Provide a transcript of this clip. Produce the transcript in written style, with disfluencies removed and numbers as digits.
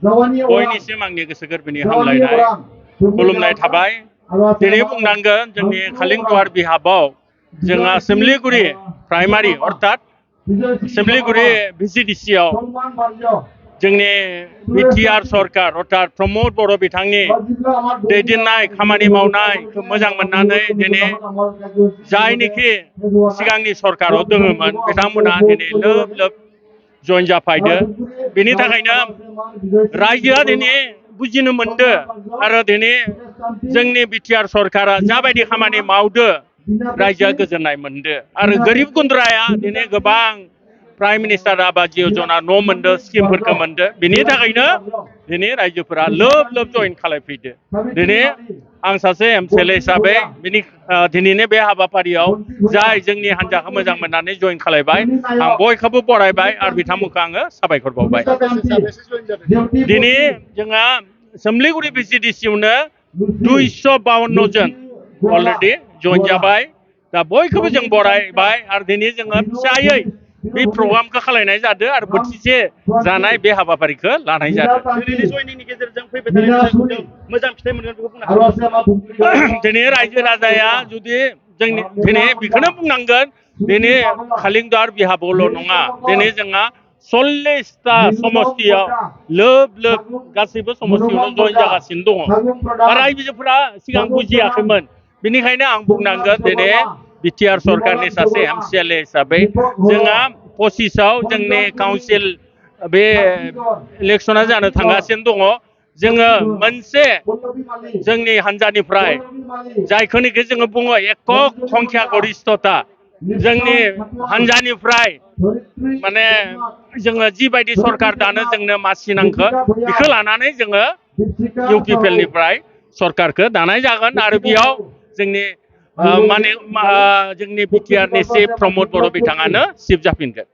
बयनिसिम आंनि गोसो गोरबोनि हामलायनाय खुलुमनाय थाबाय दिनै बुंनांगोन जोंनि खालिंदुवार बिहाबाव जोंहा सोमलिगुरि प्राइमारि अर्थात सोमलिगुरि VCDC आव जोंनि बिटिआर सरकार अर्थात प्रमद बर' बिथांनि दैदेननाय खामानि मावनाय मोजां मोननानै दिनै जायनिखि सिगांनि सरकाराव दङमोन बिथांमोना दिनै लोब लोब जइन जाफायदो बेनि थाखायनो रायजोआ दिनै बुजिनो मोनदो आरो दिनै जोंनि बिटिआर सरकारा जाबायदि खामानि मावदो रायजोआ गोजोननाय मोनदो आरो गोरिब गुन्द्राया दिनै गोबां प्राइम मिनिस्टार आबाद योजना न' मोनदो स्किमफोरखौ मोनदो बिनि थाखायनो दिनै रायजोफोरा लोब लोब जइन खालामफैदो दिनै आं सासे MCLA हिसाबै दिनैनि बे हाबाफारियाव जाय जोंनि हान्जाखौ मोजां मोननानै जइन खालामबाय आं बयखौबो बरायबाय आरो बिथांमोनखौ आङो साबायखर बावबाय दिनै जोंहा सोमलिगुरि VCDC आवनो 252 जन अलरेडि जइन जाबाय दा बयखौबो जों बरायबाय आरो दिनै जोङो फिसायै बे प्रग्रामखौ खालामनाय जादों आरो बोथिसे जानाय बे हाबाफारिखौ लानाय जादों दिनैनि जयनिंनि गेजेरजों फैबाय थानाय मोजां फिथाइ मोनगोन बेखौ बुंनो हागोन दिनै रायजो राजाया जुदि जोंनि दिनै बेखौनो बुंनांगोन दिनै खालिंदुवार बिहाबावल' नङा दिनै जोंहा 40टा समस्तियाव लोब लोब गासैबो समस्तियावनो जइन जागासिनो दङ आरो रायजोफोरा सिगां बुजियाखैमोन बेनिखायनो आं बुंनांगोन दिनै बिटिआर सरकारनि सासे MCLA हिसाबै जोंहा 25आव जोंनि काउन्सिल बे इलेक्सना जानो थांगासिनो दङ जोङो मोनसे जोंनि हान्जानिफ्राय जायखौनोखि जोङो बुङो एকক संख्या गरिष्ठता जोंनि हान्जानिफ्राय माने जोङो जिबायदि सरकार दानो जोंनो मासि नांगौ बेखौ लानानै जोङो UPPL निफ्राय सरकारखौ दानाय जागोन आरो बेयाव जोंनि जोंनि बिटिआर नि चिफ प्रमद बर' बिथाङानो चिफ जाफिनगोन